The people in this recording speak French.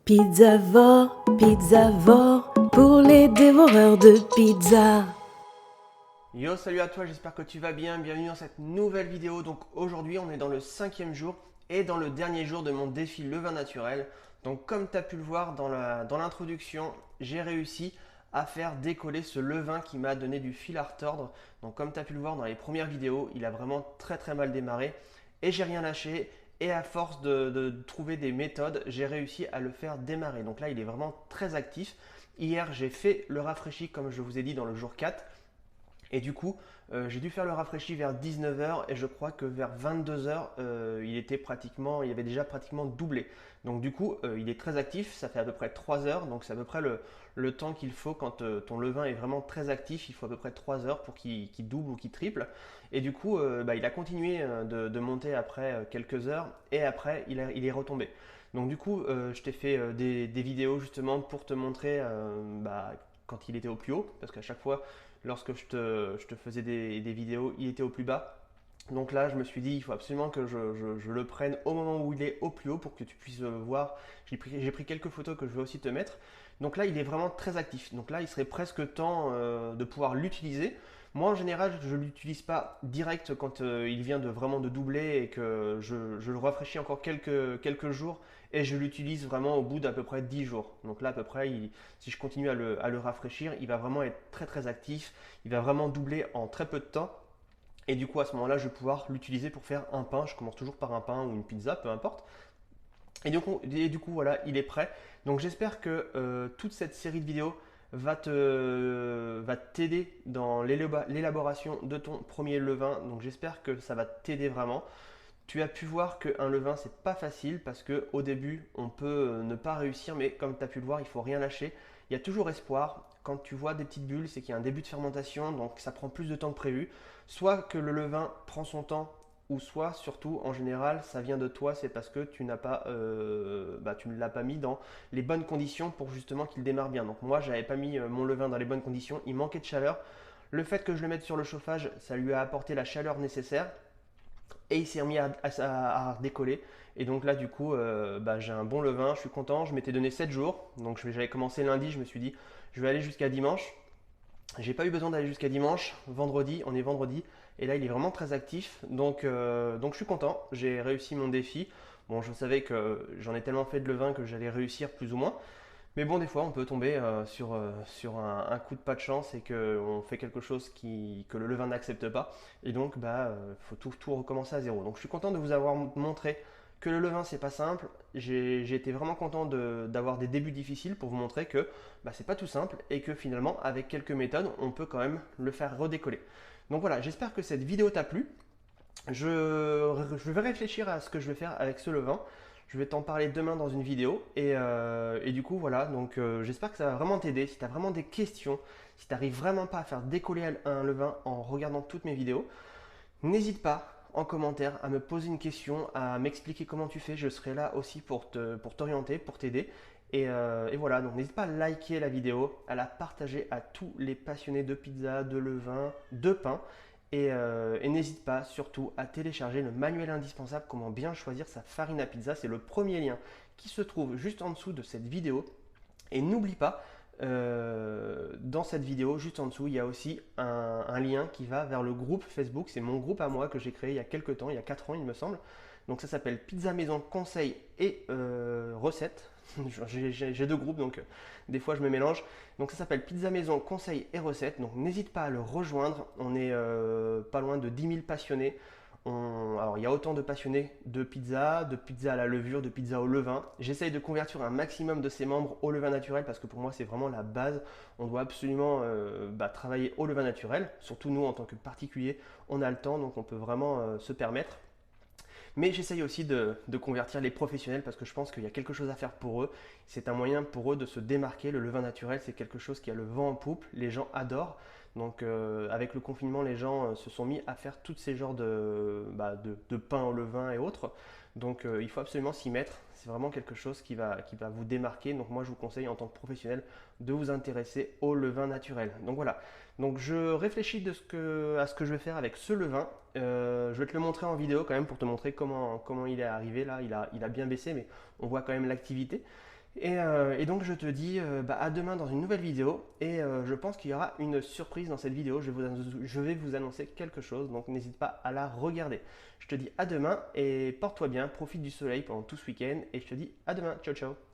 Pizzavore, pour les dévoreurs de pizza. Yo, salut à toi, j'espère que tu vas bien, bienvenue dans cette nouvelle vidéo. Donc aujourd'hui on est dans le 5e jour et dans le dernier jour de mon défi levain naturel. Donc comme tu as pu le voir dans l'introduction, j'ai réussi à faire décoller ce levain qui m'a donné du fil à retordre. Donc comme tu as pu le voir dans les premières vidéos, il a vraiment très mal démarré et j'ai rien lâché. Et à force de trouver des méthodes, j'ai réussi à le faire démarrer. Donc là il est vraiment très actif. Hier j'ai fait le rafraîchi comme je vous ai dit dans le jour 4. Et du coup, j'ai dû faire le rafraîchi vers 19 h et je crois que vers 22 h, il avait déjà pratiquement doublé. Donc du coup, il est très actif, ça fait à peu près 3 heures, donc c'est à peu près le temps qu'il faut quand ton levain est vraiment très actif, il faut à peu près 3 heures pour qu'il double ou qu'il triple. Et du coup, il a continué de monter après quelques heures et après il est retombé. Donc du coup, je t'ai fait des vidéos justement pour te montrer quand il était au plus haut, parce qu'à chaque fois, lorsque je te faisais des vidéos, il était au plus bas. Donc là, je me suis dit, il faut absolument que je le prenne au moment où il est au plus haut pour que tu puisses voir. J'ai pris quelques photos que je vais aussi te mettre. Donc là, il est vraiment très actif. Donc là, il serait presque temps de pouvoir l'utiliser. Moi, en général, je ne l'utilise pas direct quand il vient vraiment de doubler et que je le rafraîchis encore quelques jours et je l'utilise vraiment au bout d'à peu près 10 jours. Donc là, à peu près, si je continue à le rafraîchir, il va vraiment être très actif. Il va vraiment doubler en très peu de temps. Et du coup, à ce moment-là, je vais pouvoir l'utiliser pour faire un pain. Je commence toujours par un pain ou une pizza, peu importe. Et du coup, voilà, il est prêt. Donc j'espère que toute cette série de vidéos va t'aider dans l'élaboration de ton premier levain. Donc j'espère que ça va t'aider vraiment. Tu as pu voir qu'un levain, c'est pas facile parce qu'au début, on peut ne pas réussir, mais comme tu as pu le voir, il faut rien lâcher. Il y a toujours espoir. Quand tu vois des petites bulles, c'est qu'il y a un début de fermentation, donc ça prend plus de temps que prévu. Soit que le levain prend son temps, ou soit surtout, en général, ça vient de toi, c'est parce que tu ne l'as pas mis dans les bonnes conditions pour justement qu'il démarre bien. Donc moi, j'avais pas mis mon levain dans les bonnes conditions, il manquait de chaleur. Le fait que je le mette sur le chauffage, ça lui a apporté la chaleur nécessaire et il s'est remis à décoller. Et donc là, du coup, j'ai un bon levain, je suis content. Je m'étais donné 7 jours. Donc j'avais commencé lundi, je me suis dit, je vais aller jusqu'à dimanche. J'ai pas eu besoin d'aller jusqu'à dimanche. Vendredi, on est vendredi. Et là, il est vraiment très actif. Donc je suis content. J'ai réussi mon défi. Bon, je savais que j'en ai tellement fait de levain que j'allais réussir plus ou moins. Mais bon, des fois, on peut tomber sur un coup de pas de chance et qu'on fait quelque chose que le levain n'accepte pas. Et donc, faut tout recommencer à zéro. Donc, je suis content de vous avoir montré que le levain, c'est pas simple. J'ai été vraiment content d'avoir des débuts difficiles pour vous montrer que c'est pas tout simple et que finalement, avec quelques méthodes, on peut quand même le faire redécoller. Donc voilà, j'espère que cette vidéo t'a plu. Je vais réfléchir à ce que je vais faire avec ce levain. Je vais t'en parler demain dans une vidéo. Et du coup, voilà. Donc, j'espère que ça va vraiment t'aider. Si tu as vraiment des questions, si tu n'arrives vraiment pas à faire décoller un levain en regardant toutes mes vidéos, n'hésite pas en commentaire à me poser une question, à m'expliquer comment tu fais. Je serai là aussi pour t'orienter, pour t'aider. Et voilà, donc n'hésite pas à liker la vidéo, à la partager à tous les passionnés de pizza, de levain, de pain. Et n'hésite pas surtout à télécharger le manuel indispensable comment bien choisir sa farine à pizza. C'est le premier lien qui se trouve juste en dessous de cette vidéo. Et n'oublie pas, dans cette vidéo, juste en dessous, il y a aussi un lien qui va vers le groupe Facebook. C'est mon groupe à moi que j'ai créé il y a quelques temps, il y a 4 ans il me semble. Donc ça s'appelle Pizza Maison Conseils et Recettes. J'ai deux groupes, donc des fois je me mélange. Donc ça s'appelle Pizza Maison Conseils et Recettes. Donc n'hésite pas à le rejoindre. On est pas loin de 10 000 passionnés. Alors il y a autant de passionnés de pizza à la levure, de pizza au levain. J'essaye de convertir un maximum de ces membres au levain naturel parce que pour moi c'est vraiment la base. On doit absolument travailler au levain naturel. Surtout nous en tant que particuliers, on a le temps donc on peut vraiment se permettre. Mais j'essaye aussi de convertir les professionnels parce que je pense qu'il y a quelque chose à faire pour eux. C'est un moyen pour eux de se démarquer. Le levain naturel, c'est quelque chose qui a le vent en poupe. Les gens adorent. Donc avec le confinement, les gens se sont mis à faire tous ces genres de pain au levain et autres. Donc il faut absolument s'y mettre. C'est vraiment quelque chose qui va vous démarquer. Donc moi, je vous conseille en tant que professionnel de vous intéresser au levain naturel. Donc voilà. Donc je réfléchis à ce que je vais faire avec ce levain. Je vais te le montrer en vidéo quand même pour te montrer comment il est arrivé là. Il a bien baissé, mais on voit quand même l'activité. Et donc je te dis à demain dans une nouvelle vidéo et je pense qu'il y aura une surprise dans cette vidéo. Je vais vous annoncer quelque chose, donc n'hésite pas à la regarder. Je te dis à demain et porte-toi bien, profite du soleil pendant tout ce week-end et je te dis à demain. Ciao ciao.